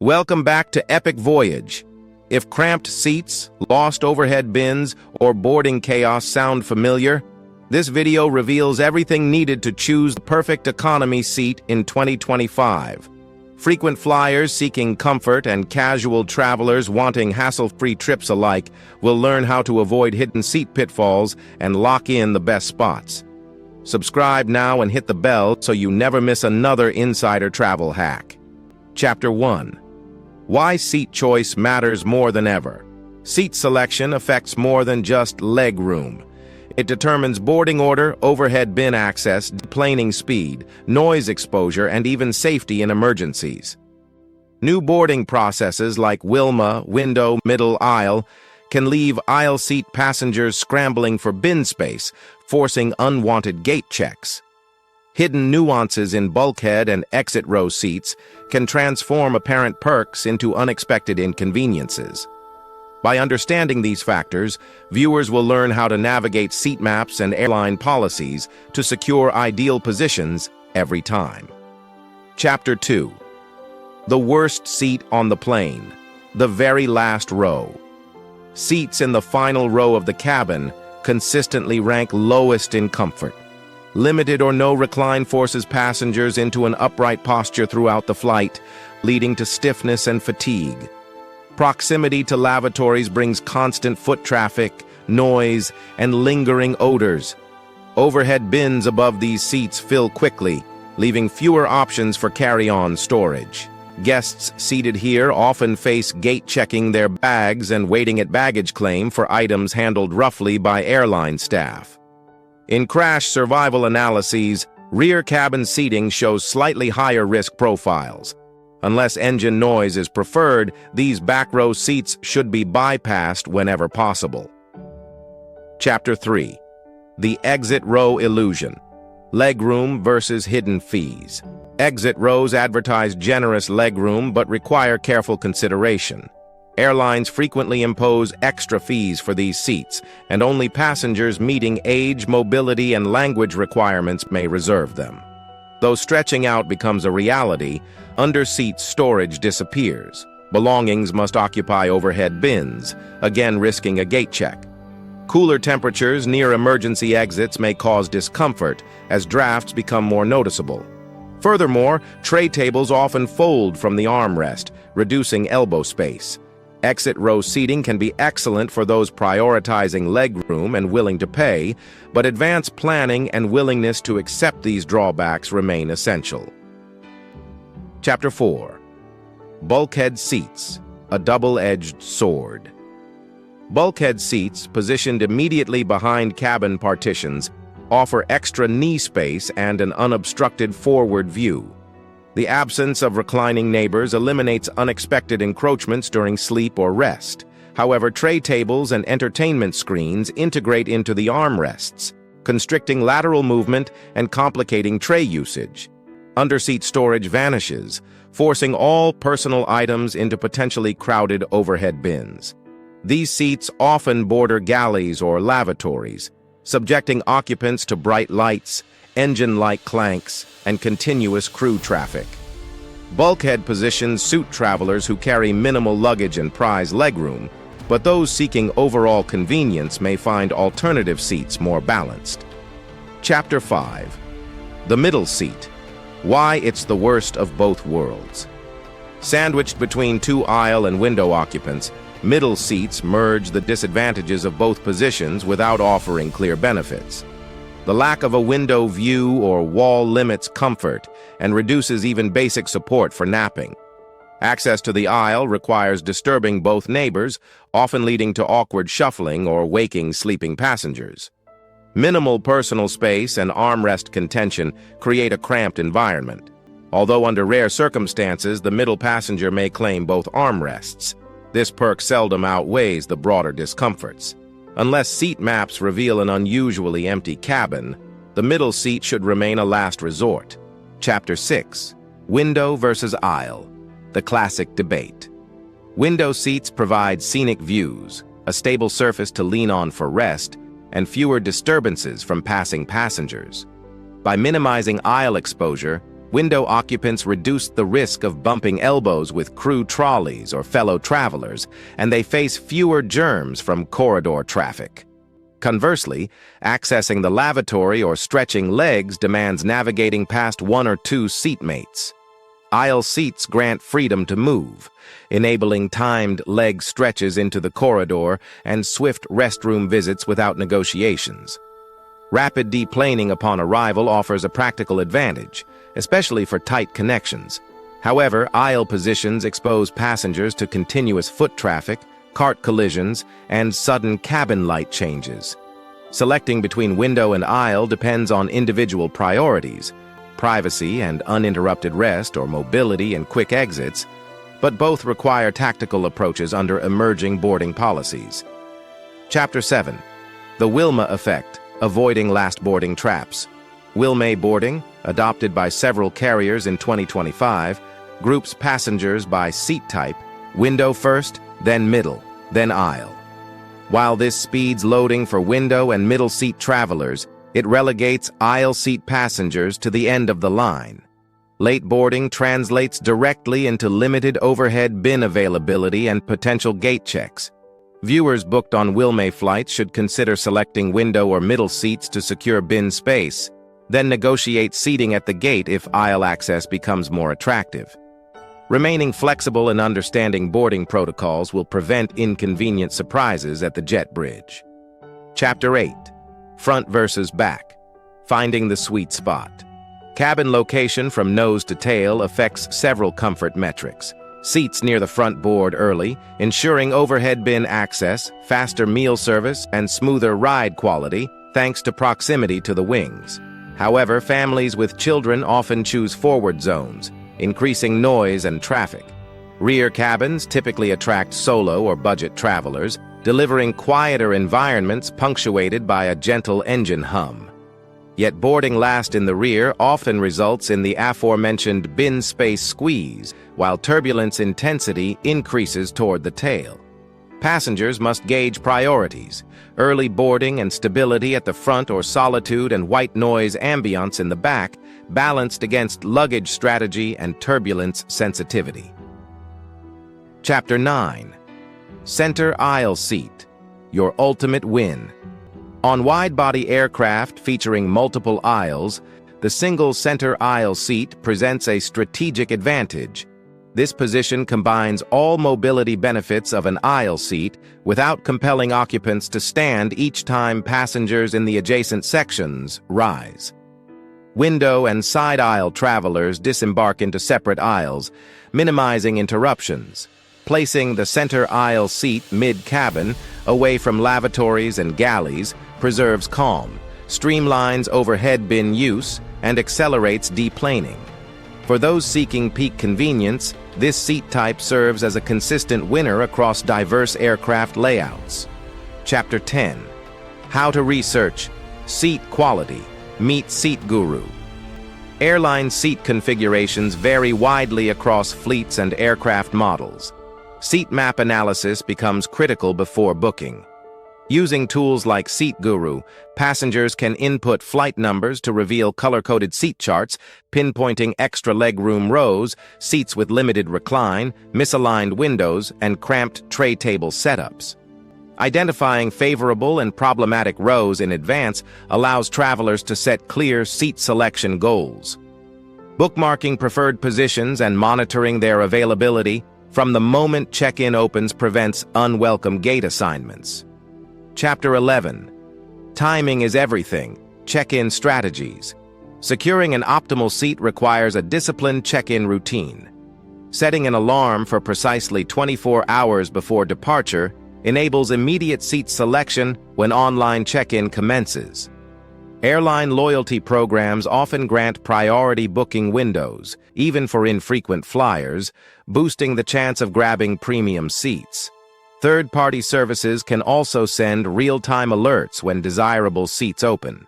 Welcome back to Epic Voyage. If cramped seats, lost overhead bins, or boarding chaos sound familiar, this video reveals everything needed to choose the perfect economy seat in 2025. Frequent flyers seeking comfort and casual travelers wanting hassle-free trips alike will learn how to avoid hidden seat pitfalls and lock in the best spots. Subscribe now and hit the bell so you never miss another insider travel hack. Chapter 1. Why seat choice matters more than ever. Seat selection affects more than just leg room. It determines boarding order, overhead bin access, deplaning speed, noise exposure, and even safety in emergencies. New boarding processes like WilMA, window, middle aisle, can leave aisle seat passengers scrambling for bin space, forcing unwanted gate checks. Hidden nuances in bulkhead and exit row seats can transform apparent perks into unexpected inconveniences. By understanding these factors, viewers will learn how to navigate seat maps and airline policies to secure ideal positions every time. Chapter 2. The worst seat on the plane. The very last row. Seats in the final row of the cabin consistently rank lowest in comfort. Limited or no recline forces passengers into an upright posture throughout the flight, leading to stiffness and fatigue. Proximity to lavatories brings constant foot traffic, noise, and lingering odors. Overhead bins above these seats fill quickly, leaving fewer options for carry-on storage. Guests seated here often face gate-checking their bags and waiting at baggage claim for items handled roughly by airline staff. In crash survival analyses, rear cabin seating shows slightly higher risk profiles. Unless engine noise is preferred, these back row seats should be bypassed whenever possible. Chapter 3. The exit row illusion. Legroom versus hidden fees. Exit rows advertise generous legroom but require careful consideration. Airlines frequently impose extra fees for these seats, and only passengers meeting age, mobility, and language requirements may reserve them. Though stretching out becomes a reality, under-seat storage disappears. Belongings must occupy overhead bins, again risking a gate check. Cooler temperatures near emergency exits may cause discomfort as drafts become more noticeable. Furthermore, tray tables often fold from the armrest, reducing elbow space. Exit row seating can be excellent for those prioritizing legroom and willing to pay, but advanced planning and willingness to accept these drawbacks remain essential. Chapter 4. Bulkhead seats, a double-edged sword. Bulkhead seats, positioned immediately behind cabin partitions, offer extra knee space and an unobstructed forward view. The absence of reclining neighbors eliminates unexpected encroachments during sleep or rest. However, tray tables and entertainment screens integrate into the armrests, constricting lateral movement and complicating tray usage. Underseat storage vanishes, forcing all personal items into potentially crowded overhead bins. These seats often border galleys or lavatories, subjecting occupants to bright lights, engine-like clanks, and continuous crew traffic. Bulkhead positions suit travelers who carry minimal luggage and prize legroom, but those seeking overall convenience may find alternative seats more balanced. Chapter 5. The middle seat. Why it's the worst of both worlds. Sandwiched between two aisle and window occupants, middle seats merge the disadvantages of both positions without offering clear benefits. The lack of a window view or wall limits comfort and reduces even basic support for napping. Access to the aisle requires disturbing both neighbors, often leading to awkward shuffling or waking sleeping passengers. Minimal personal space and armrest contention create a cramped environment. Although under rare circumstances, the middle passenger may claim both armrests. This perk seldom outweighs the broader discomforts. Unless seat maps reveal an unusually empty cabin, the middle seat should remain a last resort. Chapter 6. Window versus aisle. The classic debate. Window seats provide scenic views, a stable surface to lean on for rest, and fewer disturbances from passing passengers. By minimizing aisle exposure, window occupants reduced the risk of bumping elbows with crew trolleys or fellow travelers, and they face fewer germs from corridor traffic. Conversely, accessing the lavatory or stretching legs demands navigating past one or two seatmates. Aisle seats grant freedom to move, enabling timed leg stretches into the corridor and swift restroom visits without negotiations. Rapid deplaning upon arrival offers a practical advantage, especially for tight connections. However, aisle positions expose passengers to continuous foot traffic, cart collisions, and sudden cabin light changes. Selecting between window and aisle depends on individual priorities, privacy and uninterrupted rest or mobility and quick exits, but both require tactical approaches under emerging boarding policies. Chapter 7. The WilMA Effect, Avoiding Last Boarding Traps. WilMA boarding, adopted by several carriers in 2025, groups passengers by seat type, window first, then middle, then aisle. While this speeds loading for window and middle seat travelers, it relegates aisle seat passengers to the end of the line. Late boarding translates directly into limited overhead bin availability and potential gate checks. Viewers booked on WilMA flights should consider selecting window or middle seats to secure bin space, then negotiate seating at the gate if aisle access becomes more attractive. Remaining flexible and understanding boarding protocols will prevent inconvenient surprises at the jet bridge. Chapter 8. Front versus back. Finding the sweet spot. Cabin location from nose to tail affects several comfort metrics. Seats near the front board early, ensuring overhead bin access, faster meal service, and smoother ride quality thanks to proximity to the wings. However, families with children often choose forward zones, increasing noise and traffic. Rear cabins typically attract solo or budget travelers, delivering quieter environments punctuated by a gentle engine hum. Yet boarding last in the rear often results in the aforementioned bin space squeeze, while turbulence intensity increases toward the tail. Passengers must gauge priorities: early boarding and stability at the front or solitude and white noise ambience in the back, balanced against luggage strategy and turbulence sensitivity. Chapter 9. Center Aisle Seat, Your Ultimate Win. On wide-body aircraft featuring multiple aisles, the single center aisle seat presents a strategic advantage. This position combines all mobility benefits of an aisle seat without compelling occupants to stand each time passengers in the adjacent sections rise. Window and side aisle travelers disembark into separate aisles, minimizing interruptions. Placing the center aisle seat mid-cabin, away from lavatories and galleys, preserves calm, streamlines overhead bin use, and accelerates deplaning. For those seeking peak convenience, this seat type serves as a consistent winner across diverse aircraft layouts. Chapter 10. How to research seat quality. Meet SeatGuru. Airline seat configurations vary widely across fleets and aircraft models. Seat map analysis becomes critical before booking. Using tools like SeatGuru, passengers can input flight numbers to reveal color-coded seat charts, pinpointing extra legroom rows, seats with limited recline, misaligned windows, and cramped tray table setups. Identifying favorable and problematic rows in advance allows travelers to set clear seat selection goals. Bookmarking preferred positions and monitoring their availability from the moment check-in opens prevents unwelcome gate assignments. Chapter 11. Timing is everything. Check-in strategies. Securing an optimal seat requires a disciplined check-in routine. Setting an alarm for precisely 24 hours before departure enables immediate seat selection when online check-in commences. Airline loyalty programs often grant priority booking windows, even for infrequent flyers, boosting the chance of grabbing premium seats. Third-party services can also send real-time alerts when desirable seats open.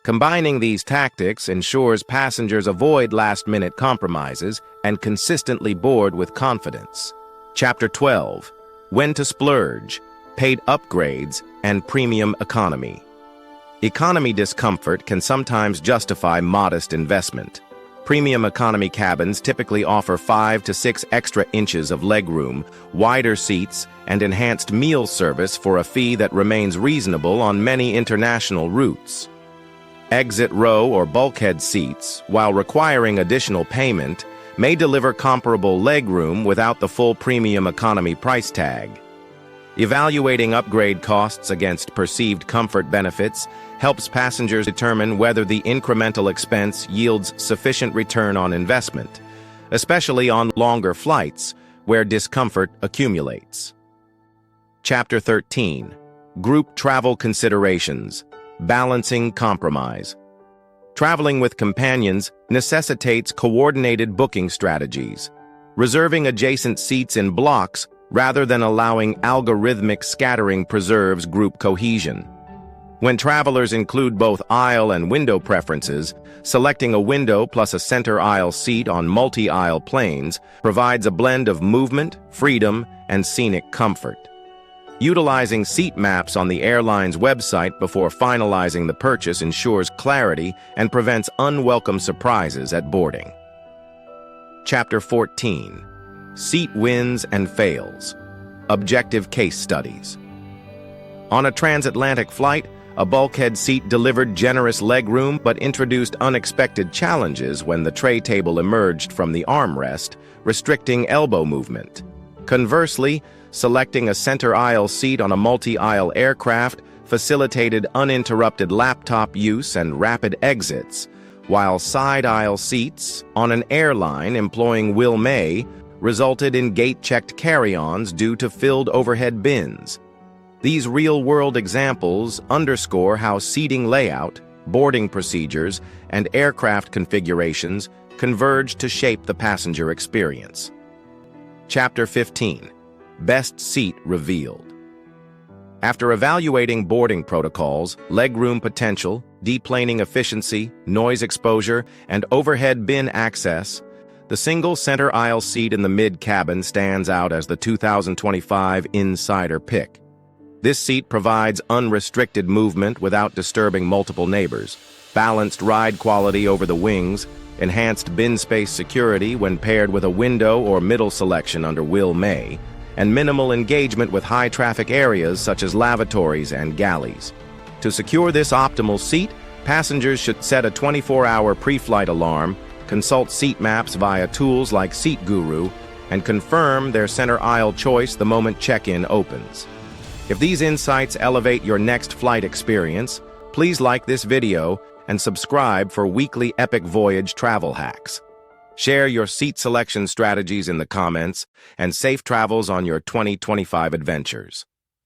Combining these tactics ensures passengers avoid last-minute compromises and consistently board with confidence. Chapter 12. When to splurge, paid upgrades, and premium economy. Economy discomfort can sometimes justify modest investment. Premium economy cabins typically offer 5 to 6 extra inches of legroom, wider seats, and enhanced meal service for a fee that remains reasonable on many international routes. Exit row or bulkhead seats, while requiring additional payment, may deliver comparable legroom without the full premium economy price tag. Evaluating upgrade costs against perceived comfort benefits helps passengers determine whether the incremental expense yields sufficient return on investment, especially on longer flights where discomfort accumulates. Chapter 13. Group Travel Considerations. Balancing compromise. Traveling with companions necessitates coordinated booking strategies. Reserving adjacent seats in blocks rather than allowing algorithmic scattering preserves group cohesion. When travelers include both aisle and window preferences, selecting a window plus a center aisle seat on multi-aisle planes provides a blend of movement, freedom, and scenic comfort. Utilizing seat maps on the airline's website before finalizing the purchase ensures clarity and prevents unwelcome surprises at boarding. Chapter 14. Seat Wins and Fails. Objective Case Studies. On a transatlantic flight, a bulkhead seat delivered generous legroom but introduced unexpected challenges when the tray table emerged from the armrest, restricting elbow movement. Conversely, selecting a center aisle seat on a multi-aisle aircraft facilitated uninterrupted laptop use and rapid exits, while side aisle seats on an airline employing WilMA resulted in gate-checked carry-ons due to filled overhead bins. These real-world examples underscore how seating layout, boarding procedures, and aircraft configurations converge to shape the passenger experience. Chapter 15. Best Seat Revealed. After evaluating boarding protocols, legroom potential, deplaning efficiency, noise exposure, and overhead bin access, the single center aisle seat in the mid-cabin stands out as the 2025 insider pick. This seat provides unrestricted movement without disturbing multiple neighbors, balanced ride quality over the wings, enhanced bin space security when paired with a window or middle selection under WilMA, and minimal engagement with high-traffic areas such as lavatories and galleys. To secure this optimal seat, passengers should set a 24-hour pre-flight alarm, consult seat maps via tools like SeatGuru, and confirm their center aisle choice the moment check-in opens. If these insights elevate your next flight experience, please like this video and subscribe for weekly epic Voyage travel hacks. Share your seat selection strategies in the comments, and safe travels on your 2025 adventures.